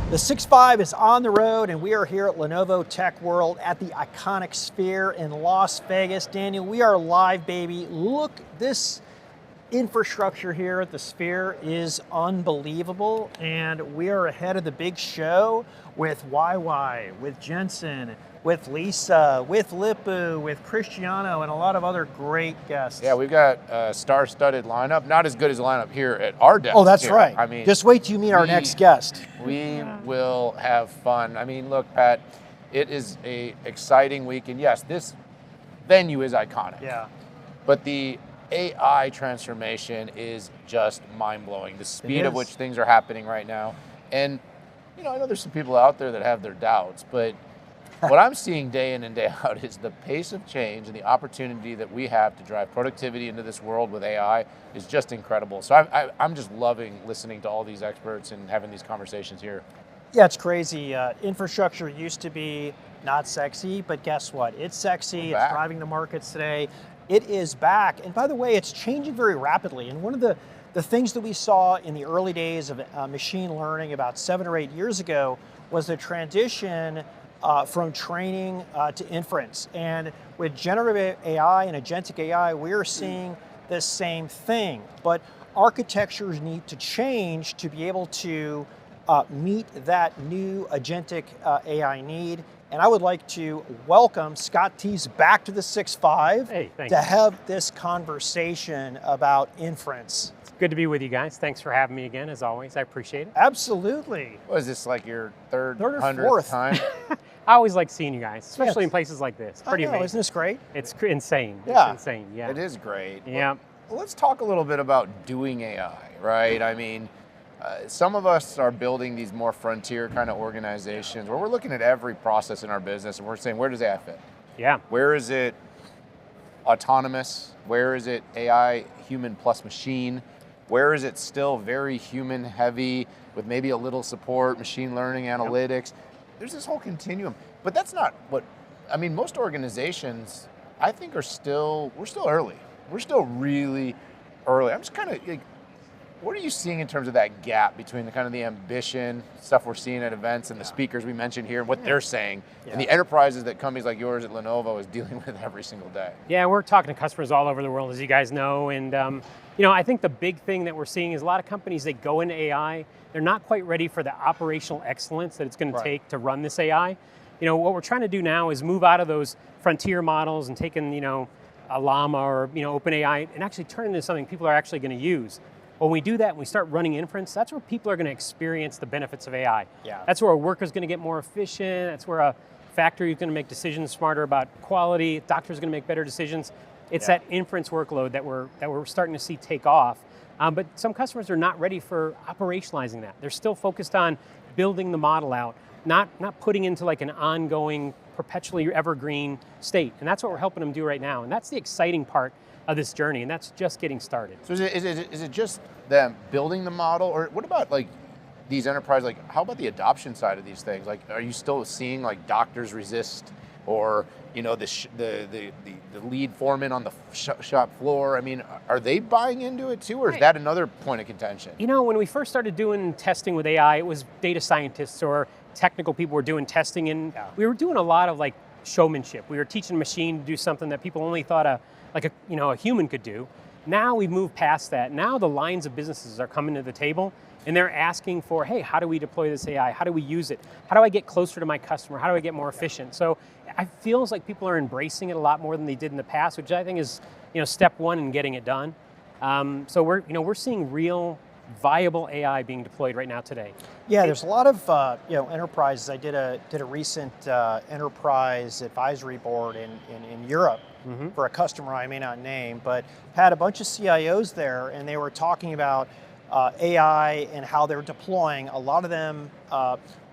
The 6.5 is on the road, and we are here at Lenovo Tech World at the iconic Sphere in Las Vegas. Daniel, we are live, baby. Look, this infrastructure here at the Sphere is unbelievable, and we are ahead of the big show with YY, with Jensen, with Lisa, with Lippu, with Cristiano, and a lot of other great guests. Yeah, we've got a star-studded lineup. Not as good as the lineup here at our desk. Oh, that's here. right. I mean, just wait till you meet our next guest. We will have fun. I mean, look, Pat, it is a exciting week, and yes, this venue is iconic. Yeah. But the AI transformation is just mind-blowing. The speed at which things are happening right now. And, you know, I know there's some people out there that have their doubts, but what I'm seeing day in and day out is the pace of change and the opportunity that we have to drive productivity into this world with AI is just incredible. So I'm just loving listening to all these experts and having these conversations here. Yeah, it's crazy. Infrastructure used to be not sexy, but guess what? It's sexy. It's driving the markets today. It is back. And by the way, it's changing very rapidly. And one of the things that we saw in the early days of machine learning about 7 or 8 years ago was the transition from training to inference. And with generative AI and agentic AI, we're seeing the same thing. But architectures need to change to be able to meet that new agentic AI need. And I would like to welcome Scott Tease back to the 6.5 to have this conversation about inference. It's good to be with you guys. Thanks for having me again, as always. I appreciate it. Absolutely. What is this, like your third or 100th fourth time? I always like seeing you guys, especially in places like this. Pretty amazing. Isn't this great? It's insane. Yeah. It's insane, yeah. It is great. Yeah. Well, let's talk a little bit about doing AI, right? I mean, some of us are building these more frontier kind of organizations where we're looking at every process in our business and we're saying, where does AI fit? Yeah. Where is it autonomous? Where is it AI, human plus machine? Where is it still very human heavy with maybe a little support, machine learning, analytics? There's this whole continuum. But that's not what, I mean, most organizations, I think we're still early. We're still really early. I'm just kind of like, what are you seeing in terms of that gap between the kind of the ambition, stuff we're seeing at events and the speakers we mentioned here and what they're saying and the enterprises that companies like yours at Lenovo is dealing with every single day? Yeah, we're talking to customers all over the world, as you guys know. And, you know, I think the big thing that we're seeing is a lot of companies that go into AI, they're not quite ready for the operational excellence that it's going to take to run this AI. You know, what we're trying to do now is move out of those frontier models and taking, you know, a Llama or, you know, OpenAI and actually turn it into something people are actually going to use. When we do that, when we start running inference, that's where people are going to experience the benefits of AI. Yeah. That's where a worker's going to get more efficient. That's where a factory is going to make decisions smarter about quality. A doctor's going to make better decisions. It's that inference workload that we're starting to see take off. But some customers are not ready for operationalizing that. They're still focused on building the model out, not putting into like an ongoing, perpetually evergreen state. And that's what we're helping them do right now. And that's the exciting part of this journey, and that's just getting started. So is it just them building the model, or what about like these enterprises? Like, how about the adoption side of these things? Like, are you still seeing like doctors resist, or you know the lead foreman on the shop floor? I mean, are they buying into it too, or is that another point of contention? You know, when we first started doing testing with AI, it was data scientists or technical people were doing testing, and we were doing a lot of like showmanship. We were teaching a machine to do something that people only thought a human could do. Now we've moved past that. Now the lines of businesses are coming to the table and they're asking for, hey, how do we deploy this AI? How do we use it? How do I get closer to my customer? How do I get more efficient? So it feels like people are embracing it a lot more than they did in the past, which I think is, you know, step one in getting it done. So we're seeing real viable AI being deployed right now today. Yeah, there's a lot of enterprises. I did a recent enterprise advisory board in Europe for a customer I may not name, but had a bunch of CIOs there, and they were talking about AI and how they're deploying. A lot of them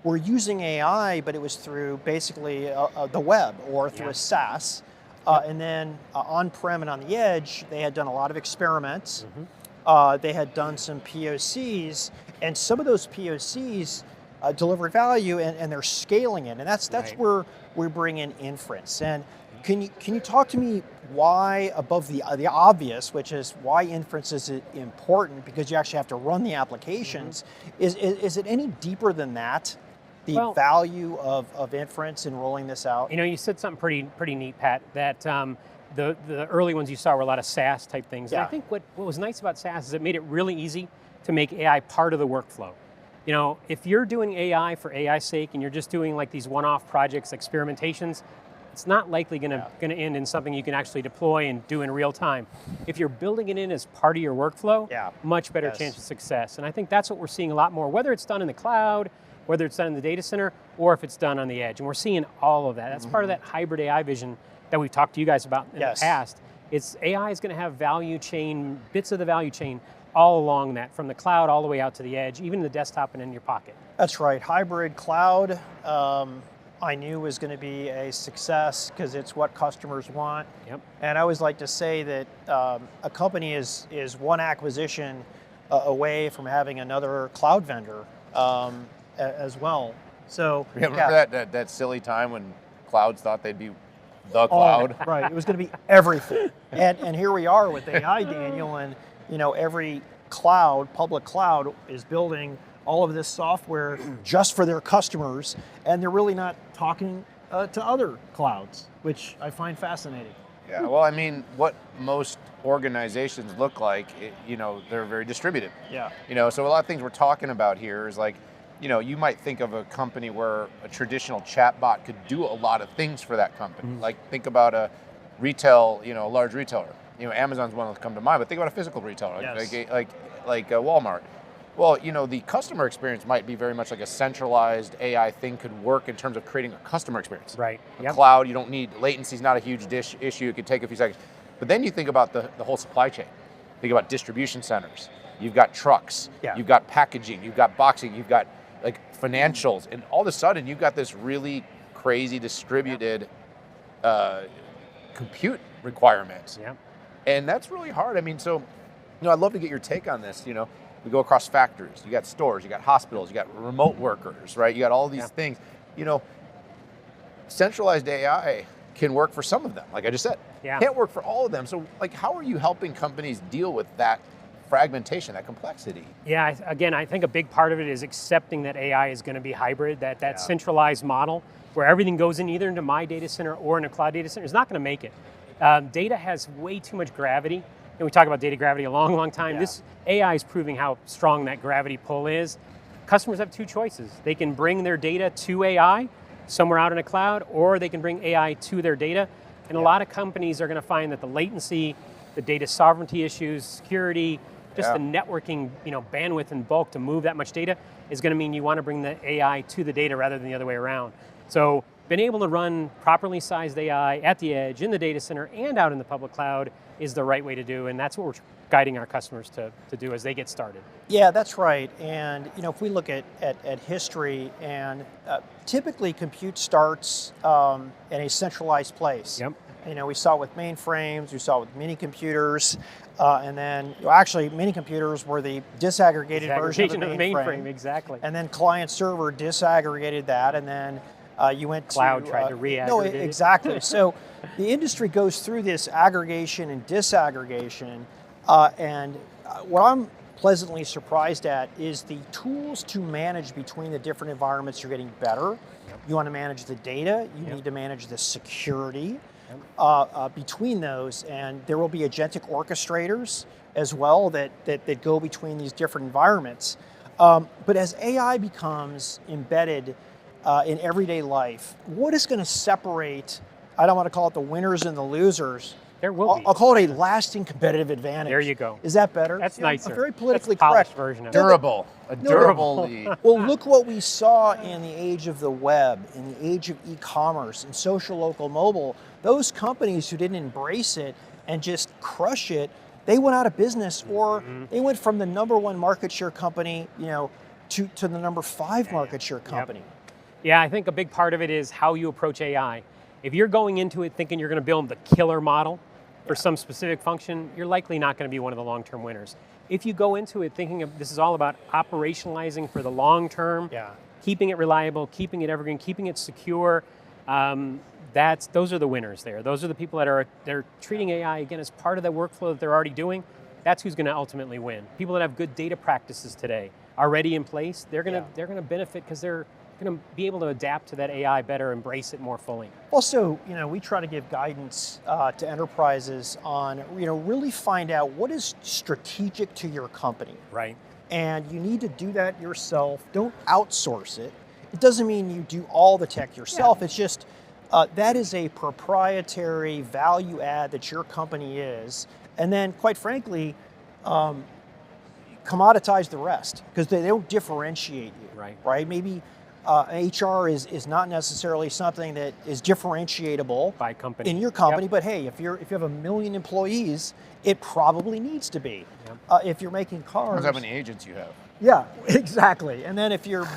were using AI, but it was through basically the web or through a SaaS, and then on-prem and on the edge, they had done a lot of experiments. They had done some POCs, and some of those POCs delivered value, and they're scaling it, and that's where we bring in inference. And can you talk to me why, above the obvious, which is why inference is important, because you actually have to run the applications, is it any deeper than that? the value of inference in rolling this out? You said something pretty neat, Pat, that the early ones you saw were a lot of SaaS type things. Yeah. And I think what was nice about SaaS is it made it really easy to make AI part of the workflow. If you're doing AI for AI's sake and you're just doing like these one-off projects, experimentations, it's not likely going to end in something you can actually deploy and do in real time. If you're building it in as part of your workflow, much better chance of success. And I think that's what we're seeing a lot more, whether it's done in the cloud, whether it's done in the data center, or if it's done on the edge. And we're seeing all of that. That's part of that hybrid AI vision that we've talked to you guys about in the past. AI is going to have value chain, bits of the value chain all along that, from the cloud all the way out to the edge, even the desktop and in your pocket. That's right. Hybrid cloud, I knew was going to be a success because it's what customers want. Yep. And I always like to say that a company is one acquisition away from having another cloud vendor as well. So remember that silly time when clouds thought they'd be the cloud? Right. It was going to be everything. And here we are with AI, Daniel, and every cloud, public cloud, is building all of this software just for their customers, and they're really not talking to other clouds, which I find fascinating. Yeah, well, I mean, what most organizations look like, they're very distributed. Yeah. So a lot of things we're talking about here is like, you might think of a company where a traditional chatbot could do a lot of things for that company. Like think about a retail, a large retailer. Amazon's one that come to mind, but think about a physical retailer, like Walmart. Well, the customer experience might be very much like a centralized AI thing could work in terms of creating a customer experience. Right. A cloud, you don't need, latency's not a huge issue. It could take a few seconds. But then you think about the whole supply chain. Think about distribution centers. You've got trucks. You've got packaging. You've got boxing. You've got like financials. And all of a sudden, you've got this really crazy distributed compute requirement. Yeah. And that's really hard. I mean, so, I'd love to get your take on this. We go across factories, you got stores, you got hospitals, you got remote workers, right? You got all these things. Centralized AI can work for some of them, like I just said. Can't work for all of them. So like, how are you helping companies deal with that fragmentation, that complexity? Yeah, again, I think a big part of it is accepting that AI is going to be hybrid, that centralized model where everything goes in either into my data center or in a cloud data center is not going to make it. Data has way too much gravity. And we talk about data gravity a long time. This AI is proving how strong that gravity pull is. Customers have two choices. They can bring their data to AI somewhere out in a cloud, or they can bring AI to their data. And a lot of companies are going to find that the latency, the data sovereignty issues, security, just the networking, bandwidth and bulk to move that much data is going to mean you want to bring the AI to the data rather than the other way around. So being able to run properly sized AI at the edge, in the data center, and out in the public cloud is the right way to do, and that's what we're guiding our customers to do as they get started. Yeah, that's right. And if we look at history, and typically compute starts in a centralized place. Yep. We saw it with mainframes, we saw it with mini computers, and then actually mini computers were the disaggregated version of the mainframe. Exactly. And then client server disaggregated that, and then you went cloud to tried to re-aggregate. No, exactly. So the industry goes through this aggregation and disaggregation, and what I'm pleasantly surprised at is the tools to manage between the different environments are getting better. Yep. You want to manage the data, you need to manage the security between those, and there will be agentic orchestrators as well that go between these different environments. But as AI becomes embedded in everyday life, what is going to separate, I don't want to call it the winners and the losers. There will be. I'll call it a lasting competitive advantage. There you go. Is that better? That's nicer. A very politically That's a correct version of it. Durable. A durable lead. Well, look what we saw in the age of the web, in the age of e-commerce, and social, local, mobile. Those companies who didn't embrace it and just crush it, they went out of business, or they went from the #1 market share company, to the #5 market share company. Yep. Yeah, I think a big part of it is how you approach AI. If you're going into it thinking you're going to build the killer model for some specific function, you're likely not going to be one of the long-term winners. If you go into it thinking of this is all about operationalizing for the long term, keeping it reliable, keeping it evergreen, keeping it secure, those are the winners there. Those are the people that they're treating AI again as part of the workflow that they're already doing. That's who's going to ultimately win. People that have good data practices today already in place, they're going to benefit because they're going to be able to adapt to that AI better, embrace it more fully. Also, we try to give guidance to enterprises on, really find out what is strategic to your company. Right. And you need to do that yourself. Don't outsource it. It doesn't mean you do all the tech yourself. It's just that is a proprietary value add that your company is. And then, quite frankly, commoditize the rest because they don't differentiate you. Right? Maybe HR is not necessarily something that is differentiatable by company in your company, but hey, if you have 1 million employees, it probably needs to be. If you're making cars, depends how many agents you have. Yeah, exactly. And then if you're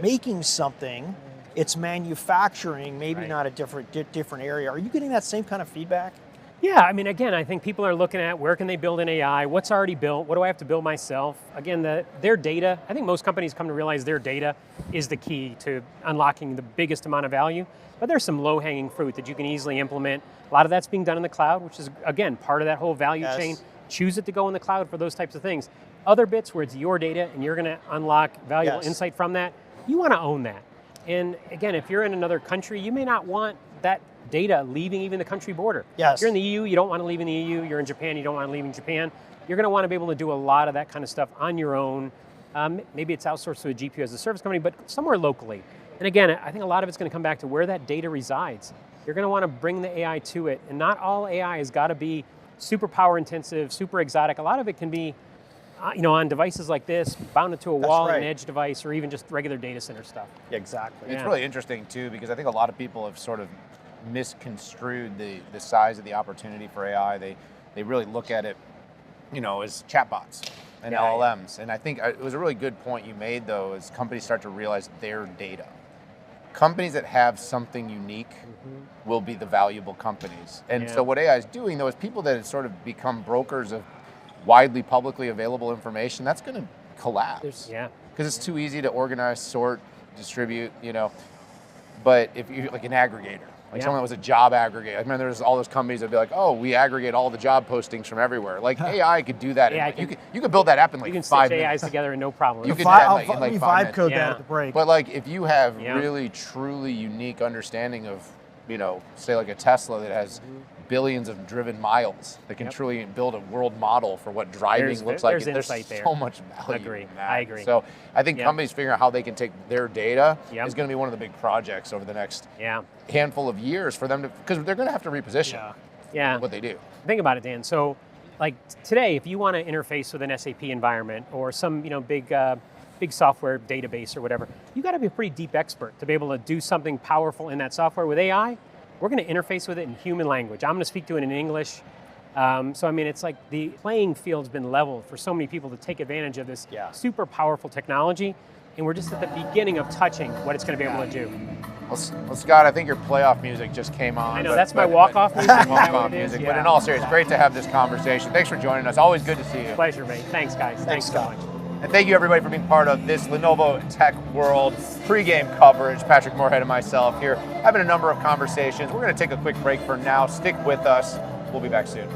making something, it's manufacturing, maybe not a different area. Are you getting that same kind of feedback? Yeah, I mean, again, I think people are looking at where can they build an AI, what's already built, what do I have to build myself? Again, their data, I think most companies come to realize their data is the key to unlocking the biggest amount of value, but there's some low-hanging fruit that you can easily implement. A lot of that's being done in the cloud, which is, again, part of that whole value chain. Choose it to go in the cloud for those types of things. Other bits where it's your data and you're going to unlock valuable insight from that, you want to own that. And again, if you're in another country, you may not want that data leaving even the country border. Yes. If you're in the EU, you don't want to leave in the EU. You're in Japan, you don't want to leave in Japan. You're going to want to be able to do a lot of that kind of stuff on your own. Maybe it's outsourced to a GPU as a service company, but somewhere locally. And again, I think a lot of it's going to come back to where that data resides. You're going to want to bring the AI to it. And not all AI has got to be super power intensive, super exotic. A lot of it can be on devices like this, bounded to a wall, an edge device, or even just regular data center stuff. Yeah, exactly. It's really interesting too, because I think a lot of people have sort of misconstrued the size of the opportunity for AI. They really look at it, as chatbots and LLMs. And I think it was a really good point you made, though, as companies start to realize their data. Companies that have something unique will be the valuable companies. And so what AI is doing, though, is people that have sort of become brokers of widely publicly available information, that's going to collapse. Because it's too easy to organize, sort, distribute, But if you're like an aggregator, like someone that was a job aggregator. I remember there's all those companies that'd be like, oh, we aggregate all the job postings from everywhere. Like AI could do that. You could build that app in like 5 minutes. You can stitch AIs together in no problem. You could do that in like 5 minutes. Code that at the break. But like if you have really, truly unique understanding of, say like a Tesla that has billions of driven miles that can truly build a world model for what driving looks like. There's so much value in that. I agree. So I think companies figuring out how they can take their data is going to be one of the big projects over the next handful of years for them to, because they're going to have to reposition what they do. Think about it, Dan. So like today, if you want to interface with an SAP environment or some big software database or whatever, you got to be a pretty deep expert to be able to do something powerful in that software. With AI, we're going to interface with it in human language. I'm going to speak to it in English. So I mean, it's like the playing field's been leveled for so many people to take advantage of this super powerful technology, and we're just at the beginning of touching what it's going to be able to do. Well, Scott, I think your playoff music just came on. I know, that's my walk-off music. Walk-off music. But in all seriousness, great to have this conversation. Thanks for joining us. Always good to see you. Pleasure, mate. Thanks, guys. Thanks so much. And thank you, everybody, for being part of this Lenovo Tech World pregame coverage. Patrick Moorhead and myself here having a number of conversations. We're going to take a quick break for now. Stick with us. We'll be back soon.